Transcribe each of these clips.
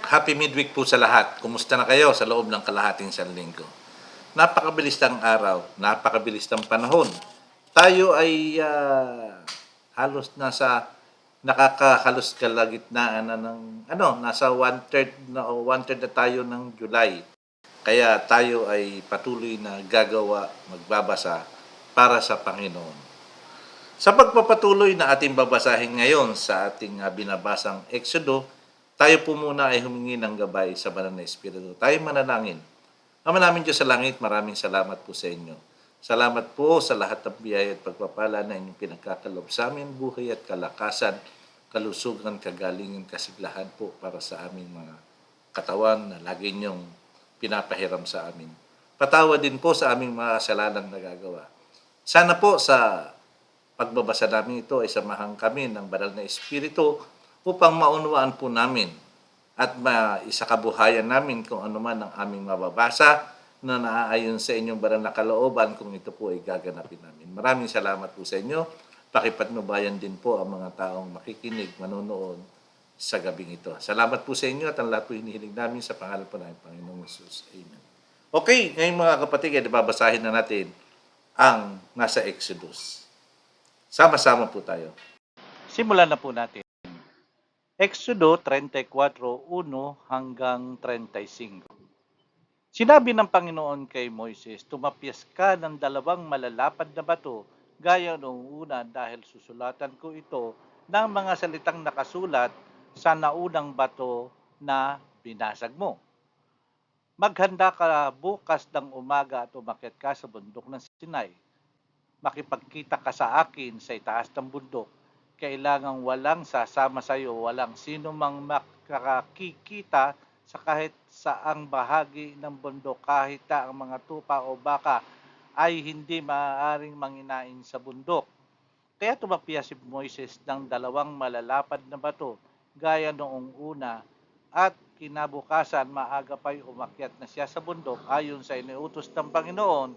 Happy midweek po sa lahat. Kumusta na kayo sa loob ng kalahating isang linggo? Napakabilis ng araw, napakabilis ng panahon. Tayo ay halos nasa nakakahalos kalagitnaan na ng nasa one-third na o one-third na tayo ng July. Kaya tayo ay patuloy na gagawa, magbabasa para sa Panginoon. Sa pagpapatuloy na ating babasahin ngayon sa ating binabasang Exodo, tayo po muna ay humingi ng gabay sa banal na Espiritu. Tayo manalangin. Ama namin Diyos sa langit, maraming salamat po sa inyo. Salamat po sa lahat ng biyaya at pagpapala na inyong pinagkakalob sa amin, buhay at kalakasan, kalusugan, kagalingan, kasiglahan po para sa aming mga katawan na lagi niyong pinapahiram sa amin. Patawad din po sa aming mga kasalanang nagagawa. Sana po sa pagbabasa namin ito ay samahan kami ng banal na Espiritu upang maunawaan po namin at maisakabuhayan namin kung ano man ang aming mababasa na naaayon sa inyong banal na kalooban kung ito po ay gaganapin namin. Maraming salamat po sa inyo. Pakipatnubayan din po ang mga taong makikinig, manonood sa gabing ito. Salamat po sa inyo at ang lahat po hinihiling namin sa pangalan po ng Panginoong Jesus. Amen. Okay, ngayon mga kapatid, babasahin na natin ang nasa Exodus. Sama-sama po tayo. Simulan na po natin. Exodo 34:1 hanggang 35. Sinabi ng Panginoon kay Moises, tumapyas ka ng dalawang malalapad na bato, gaya noong una dahil susulatan ko ito ng mga salitang nakasulat sa naunang bato na binasag mo. Maghanda ka bukas ng umaga at umakyat ka sa bundok ng Sinai. Makipagkita ka sa akin sa itaas ng bundok. Kailangang walang sasama sa iyo, walang sino mang makakakita sa kahit saang bahagi ng bundok, kahit ang mga tupa o baka ay hindi maaaring manginain sa bundok. Kaya tumapya si Moises ng dalawang malalapad na bato, gaya noong una, at kinabukasan maaga pa'y umakyat na siya sa bundok ayon sa iniutos ng Panginoon.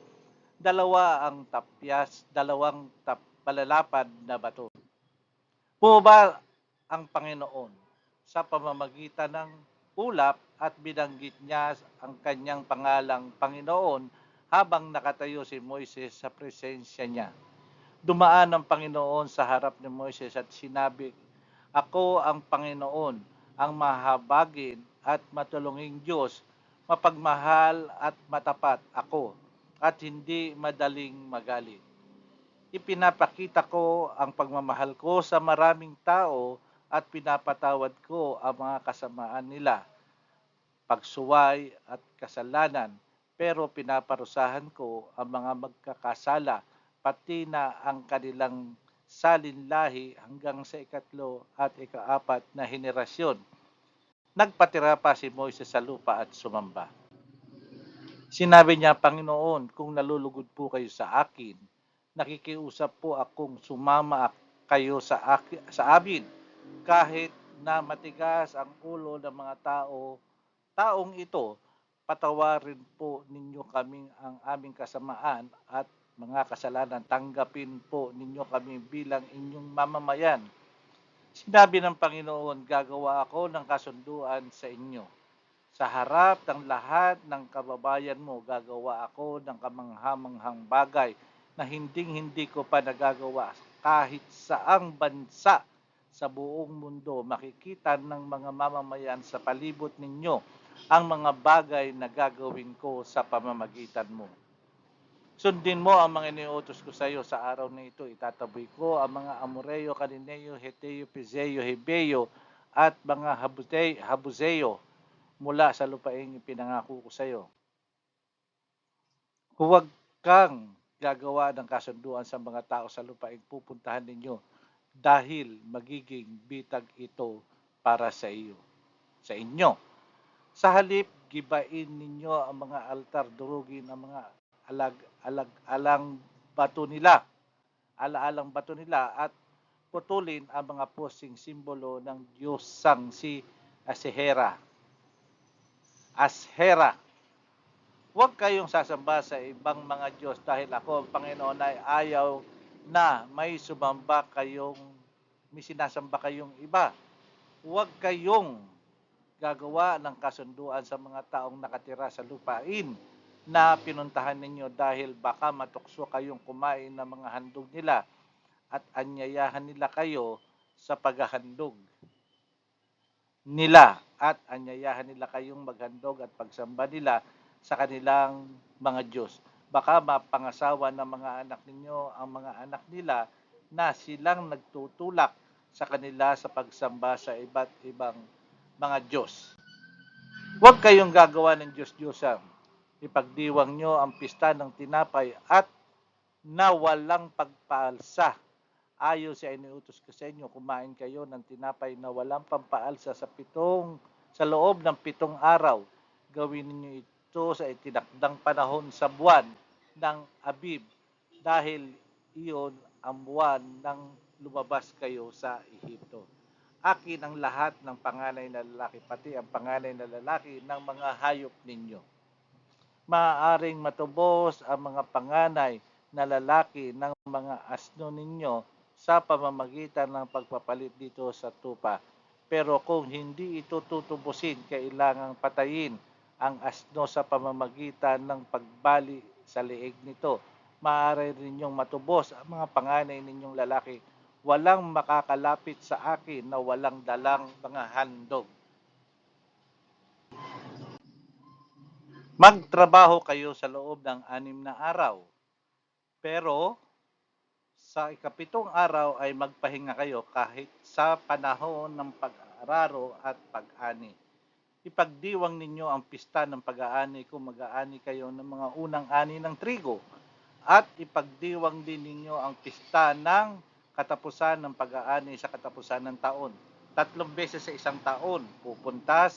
Dalawa ang tapyas, dalawang malalapad na bato. Bumaba ang Panginoon sa pamamagitan ng ulap at binanggit niya ang kanyang pangalang Panginoon habang nakatayo si Moises sa presensya niya. Dumaan ang Panginoon sa harap ni Moises at sinabi, ako ang Panginoon, ang mahabagin at matulunging Diyos, mapagmahal at matapat ako, at hindi madaling magalit. Ipinapakita ko ang pagmamahal ko sa maraming tao at pinapatawad ko ang mga kasamaan nila, pagsuway at kasalanan, pero pinaparusahan ko ang mga magkakasala, pati na ang kanilang salinlahi hanggang sa ikatlo at ikaapat na henerasyon. Nagpatira pa si Moises sa lupa at sumamba. Sinabi niya, Panginoon, kung nalulugod po kayo sa akin, nakikiusap po akong sumama kayo sa amin, kahit na matigas ang ulo ng mga taong ito, patawarin po ninyo kaming ang aming kasamaan at mga kasalanan, tanggapin po ninyo kami bilang inyong mamamayan. Sinabi ng Panginoon, gagawa ako ng kasunduan sa inyo. Sa harap ng lahat ng kababayan mo, gagawa ako ng kamanghamanghang bagay na hindi ko pa nagagawa kahit saang bansa sa buong mundo. Makikita ng mga mamamayan sa palibot ninyo ang mga bagay na gagawin ko sa pamamagitan mo. Sundin mo ang mga iniutos ko sa iyo sa araw na ito. Itataboy ko ang mga Amoreo, Cananeo, Heteo, Pezeo, Hebeo at mga Habuzeo mula sa lupaing ipinangako ko sa iyo. Huwag kang gagawa ng kasunduan sa mga tao sa lupaing pupuntahan ninyo dahil magiging bitag ito para sa inyo. Sa halip, gibain ninyo ang mga altar, durugin ang mga alaalang bato nila at putulin ang mga posing simbolo ng Diyosang si Ashera. Huwag kayong sasamba sa ibang mga Diyos dahil ako ang Panginoon ay ayaw na may sinasamba kayong iba. Huwag kayong gagawa ng kasunduan sa mga taong nakatira sa lupain na pinuntahan ninyo dahil baka matukso kayong kumain ng mga handog nila at anyayahan nila kayo sa paghahandog nila at anyayahan nila kayong maghandog at pagsamba nila sa kanilang mga Diyos. Baka mapangasawa ng mga anak ninyo ang mga anak nila na silang nagtutulak sa kanila sa pagsamba sa iba't ibang mga Diyos. Huwag kayong gagawa ng Diyos-Diyosan. Ipagdiwang nyo ang pista ng tinapay at na walang pagpaalsa. Ayon sa iniutos ko sa inyo, kumain kayo ng tinapay na walang pampaalsa sa loob ng 7 araw. Gawin ninyo ito sa itinakdang panahon sa buwan ng Abib dahil iyon ang buwan ng lumabas kayo sa Ehipto. Akin ang lahat ng panganay na lalaki, pati ang panganay na lalaki ng mga hayop ninyo. Maaaring matubos ang mga panganay na lalaki ng mga asno ninyo sa pamamagitan ng pagpapalit dito sa tupa. Pero kung hindi ito tutubusin, kailangang patayin ang asno sa pamamagitan ng pagbali sa leeg nito. Maaari ninyong matubos ang mga panganay ninyong lalaki. Walang makakalapit sa akin na walang dalang mga handog. Magtrabaho kayo sa loob ng 6 na araw. Pero sa ikapitong araw ay magpahinga kayo kahit sa panahon ng pag-araro at pag-ani. Ipagdiwang ninyo ang pista ng pag-aani kung mag-aani kayo ng mga unang ani ng trigo. At ipagdiwang din ninyo ang pista ng katapusan ng pag-aani sa katapusan ng taon. 3 beses sa isang taon pupunta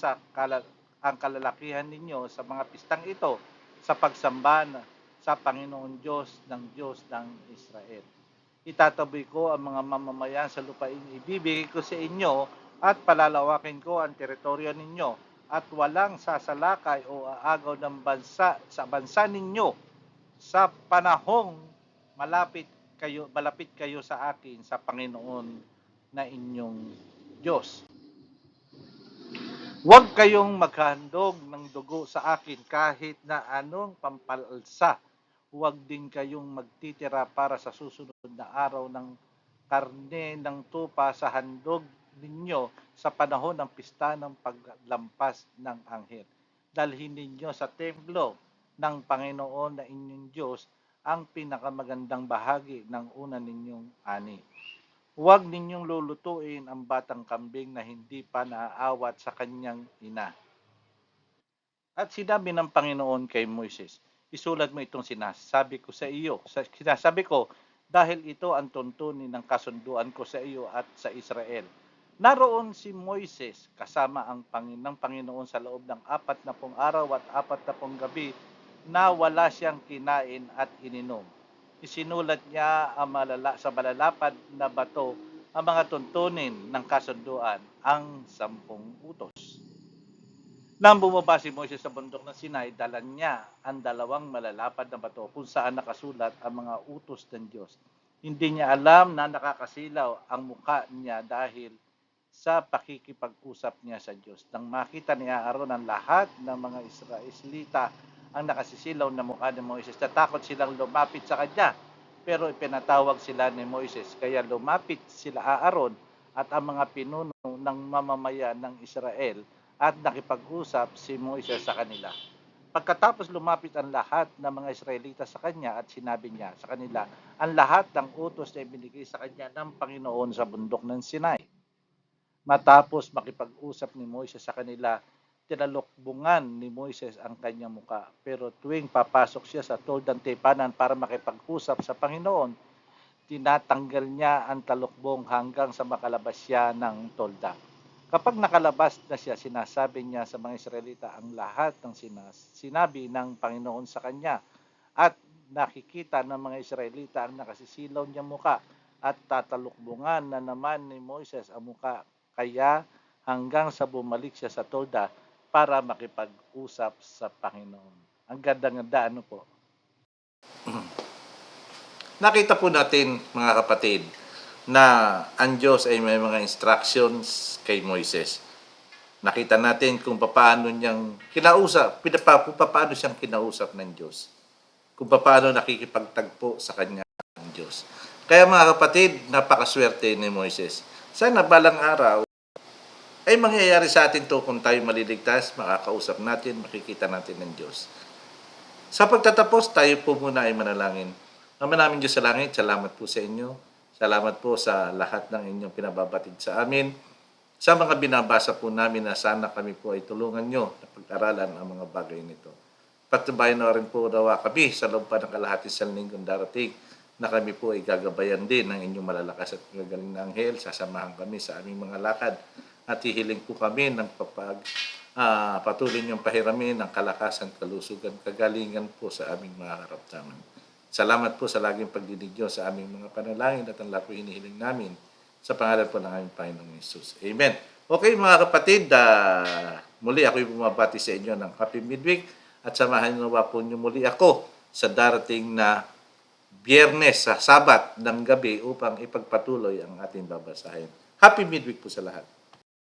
ang kalalakihan ninyo sa mga pistang ito sa pagsamba sa Panginoon Diyos ng Israel. Itataboy ko ang mga mamamayan sa lupain ibibigay ko sa inyo at palalawakin ko ang teritoryo ninyo at walang sasalakay o aagaw ng bansa sa bansa ninyo sa panahong malapit kayo sa akin sa Panginoon na inyong Diyos. Huwag kayong maghandog ng dugo sa akin kahit na anong pampalsa. Huwag din kayong magtitira para sa susunod na araw ng karne ng tupa sa handog ninyo sa panahon ng pista ng paglampas ng anghel. Dalhin ninyo sa templo ng Panginoon na inyong Diyos ang pinakamagandang bahagi ng una ninyong ani. Huwag ninyong lulutuin ang batang kambing na hindi pa naaawat sa kanyang ina. At sinabi ng Panginoon kay Moises, isulat mo itong sinasabi ko sa iyo. Sinasabi ko, dahil ito ang tuntunin ng kasunduan ko sa iyo at sa Israel. Naroon si Moises kasama ang ng Panginoon sa loob ng 40 araw at 40 gabi na wala siyang kinain at ininom. Isinulat niya sa malalapad na bato ang mga tuntunin ng kasunduan, ang 10 utos. Nang bumaba si Moises sa bundok ng Sinai, dala niya ang 2 malalapad na bato kung saan nakasulat ang mga utos ng Diyos. Hindi niya alam na nakakasilaw ang mukha niya dahil sa pakikipag-usap niya sa Diyos. Nang makita ni Aaron ang lahat ng mga Israelita ang nakasisilaw na mukha ni Moises, natakot silang lumapit sa kanya. Pero ipinatawag sila ni Moises, kaya lumapit sila Aaron at ang mga pinuno ng mamamayan ng Israel at nakipag-usap si Moises sa kanila. Pagkatapos lumapit ang lahat ng mga Israelita sa kanya at sinabi niya sa kanila ang lahat ng utos na ibinigay sa kanya ng Panginoon sa bundok ng Sinai. Matapos makipag-usap ni Moises sa kanila, tinalukbungan ni Moises ang kanyang muka. Pero tuwing papasok siya sa toldang tipanan para makipag-usap sa Panginoon, tinatanggal niya ang talukbong hanggang sa makalabas siya ng tolda. Kapag nakalabas na siya, sinasabi niya sa mga Israelita ang lahat ng sinabi ng Panginoon sa kanya at nakikita ng mga Israelita ang nakasisilaw niyang muka at tatalukbungan na naman ni Moises ang muka kaya hanggang sa bumalik siya sa tolda para makipag-usap sa Panginoon. Ang ganda-ganda, ano po? Nakita po natin, mga kapatid, na ang Diyos ay may mga instructions kay Moises. Nakita natin kung paano niyang kinausap, kung paano siyang kinausap ng Diyos. Kung paano nakikipagtagpo sa kanya ng Diyos. Kaya mga kapatid, napakaswerte ni Moises. Sana balang araw ay mangyayari sa atin to kung tayo maliligtas, makakausap natin, makikita natin ng Diyos. Sa pagtatapos, tayo po muna ay manalangin. Ama namin Diyos sa langit, salamat po sa inyo. Salamat po sa lahat ng inyong pinababatid sa amin. Sa mga binabasa po namin na sana kami po ay tulungan nyo na pag-aralan ang mga bagay nito. Patubayan na rin po dawa kami sa loob pa ng kalahati sa linggong darating na kami po ay gagabayan din ng inyong malalakas at magagaling na anghel. Sasamahan kami sa aming mga lakad at hihiling po kami ng patuloy niyong pahiramin ng kalakasan, kalusugan, kagalingan po sa aming mga karamdaman. Salamat po sa laging pagdinig niyo sa aming mga panalangin at ang lahat po hinihiling namin sa pangalan po ng aming Panginoong Hesus. Amen. Okay mga kapatid, muli ako'y bumabati sa inyo ng Happy Midweek at samahan niyo po niyo muli ako sa darating na Biyernes sa Sabat ng gabi upang ipagpatuloy ang ating babasahin. Happy Midweek po sa lahat.